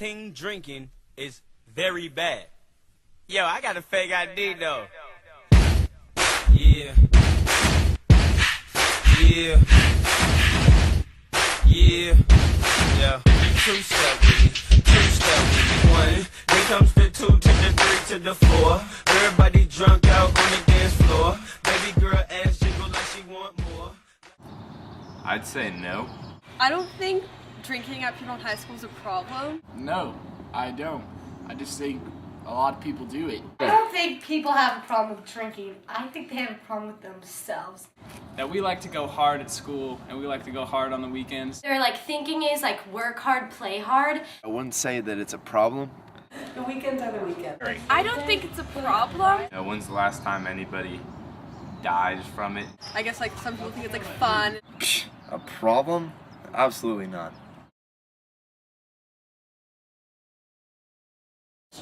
teen drinking is very bad. Yo, I got a fake ID though. Yeah. Yeah. Yeah. Yeah. Two-step with me. Two-step with me. One. Then comes the two to the three to the four. Everybody drunk out on the dance floor. Baby girl ass jiggle like she want more. I'd say no. I don't think drinking at Piedmont High School is a problem. No, I don't. I just think a lot of people do it. I don't think people have a problem with drinking. I think they have a problem with themselves. That we like to go hard at school and we like to go hard on the weekends. Their thinking is work hard, play hard. I wouldn't say that it's a problem. The weekends are the weekend. I don't think it's a problem. When's the last time anybody died from it? I guess some people think it's fun. A problem? Absolutely not.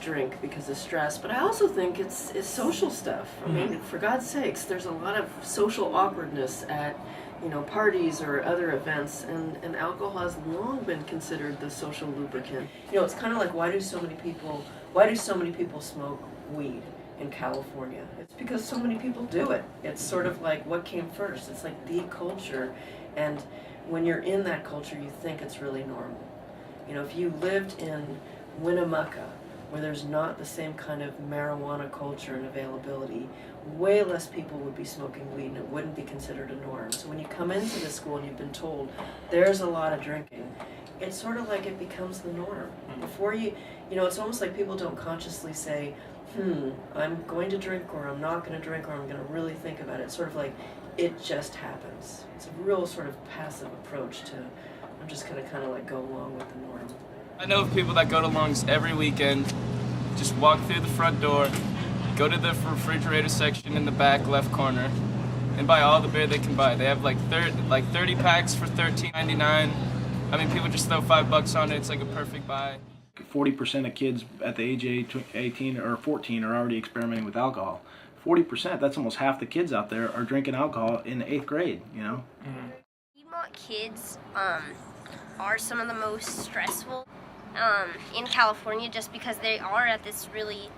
Drink because of stress, but I also think it's social stuff. I mean, for God's sakes, there's a lot of social awkwardness at, parties or other events, and alcohol has long been considered the social lubricant. It's kind of like why do so many people smoke weed in California? It's because so many people do it. It's sort of like what came first. It's like the culture, and when you're in that culture, you think it's really normal. If you lived in Winnemucca, where there's not the same kind of marijuana culture and availability, way less people would be smoking weed and it wouldn't be considered a norm. So when you come into the school and you've been told there's a lot of drinking, it's sort of like it becomes the norm. Before it's almost like people don't consciously say, I'm going to drink or I'm not going to drink or I'm going to really think about it. It's sort of like it just happens. It's a real sort of passive approach to, I'm just going to kind of go along with the norm. I know of people that go to Long's every weekend, just walk through the front door, go to the refrigerator section in the back left corner, and buy all the beer they can buy. They have 30 packs for $13.99. I mean, people just throw $5 on it. It's like a perfect buy. 40% of kids at the age of 18 or 14 are already experimenting with alcohol. 40%, that's almost half the kids out there are drinking alcohol in the 8th grade, Piedmont kids are some of the most stressful in California just because they are at this really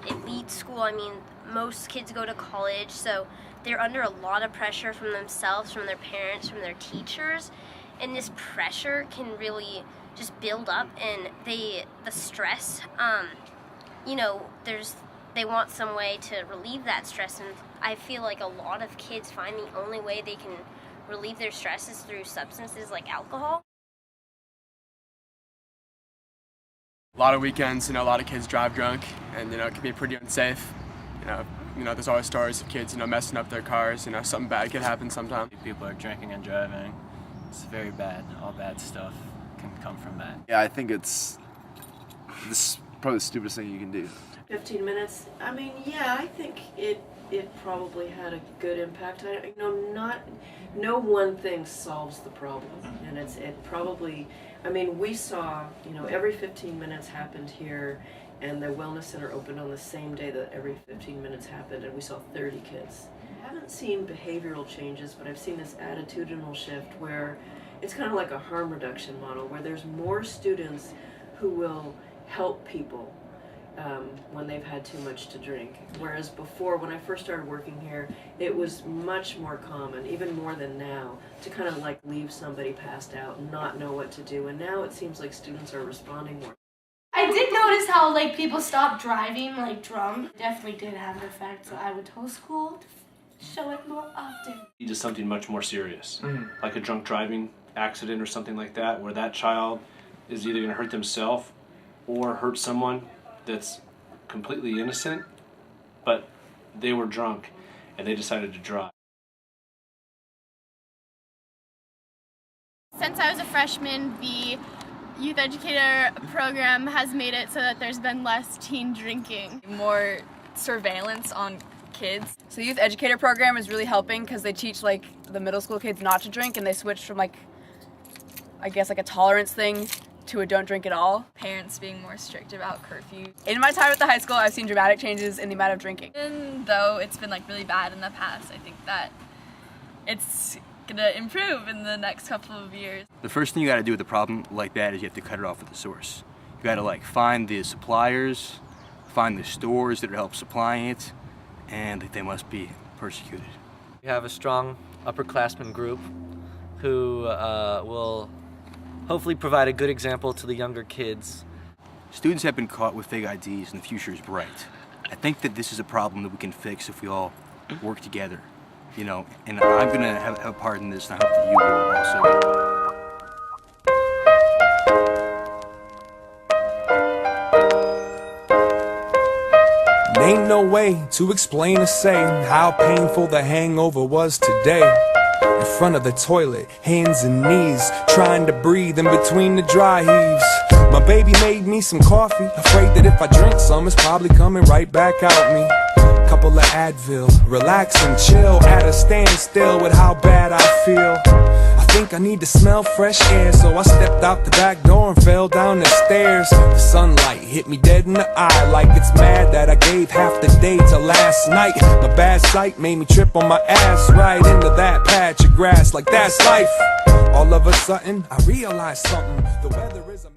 elite school. I mean, most kids go to college, so they're under a lot of pressure from themselves, from their parents, from their teachers, and this pressure can really just build up, and the stress, they want some way to relieve that stress, and I feel like a lot of kids find the only way they can relieve their stress is through substances like alcohol. A lot of weekends, a lot of kids drive drunk, and it can be pretty unsafe. There's always stories of kids, messing up their cars. Something bad could happen sometimes. People are drinking and driving. It's very bad. All bad stuff can come from that. Yeah, I think this is probably the stupidest thing you can do. 15 minutes. I mean, yeah, I think it probably had a good impact. No one thing solves the problem, and it probably. I mean, we saw, every 15 minutes happened here, and the Wellness Center opened on the same day that every 15 minutes happened, and we saw 30 kids. I haven't seen behavioral changes, but I've seen this attitudinal shift where it's kind of like a harm reduction model, where there's more students who will help people when they've had too much to drink. Whereas before, when I first started working here, it was much more common, even more than now, to kind of leave somebody passed out and not know what to do. And now it seems like students are responding more. I did notice how people stopped driving drunk. It definitely did have an effect, so I would tell school to show it more often. Just something much more serious, like a drunk driving accident or something like that, where that child is either going to hurt themselves or hurt someone that's completely innocent, but they were drunk and they decided to drive. Since I was a freshman, the youth educator program has made it so that there's been less teen drinking. More surveillance on kids. So the youth educator program is really helping because they teach the middle school kids not to drink, and they switched from I guess a tolerance thing to a don't drink at all. Parents being more strict about curfew. In my time at the high school, I've seen dramatic changes in the amount of drinking. Even though it's been really bad in the past, I think that it's gonna improve in the next couple of years. The first thing you got to do with a problem like that is you have to cut it off at the source. You got to like find the suppliers, find the stores that are help supplying it, and they must be persecuted. We have a strong upperclassmen group who will hopefully provide a good example to the younger kids. Students have been caught with fake IDs and the future is bright. I think that this is a problem that we can fix if we all work together, you know, and I'm gonna have a part in this, and I hope that you will also. Ain't no way to explain or say how painful the hangover was today. In front of the toilet, hands and knees, trying to breathe in between the dry heaves. My baby made me some coffee, afraid that if I drink some, it's probably coming right back out me. Couple of Advil, relax and chill, at a standstill with how bad I feel. I think I need to smell fresh air, so I stepped out the back door and fell down the stairs. The sunlight hit me dead in the eye, like it's mad that I gave half the day to last night. My bad sight made me trip on my ass right into that patch of grass, like that's life. All of a sudden, I realized something, the weather is a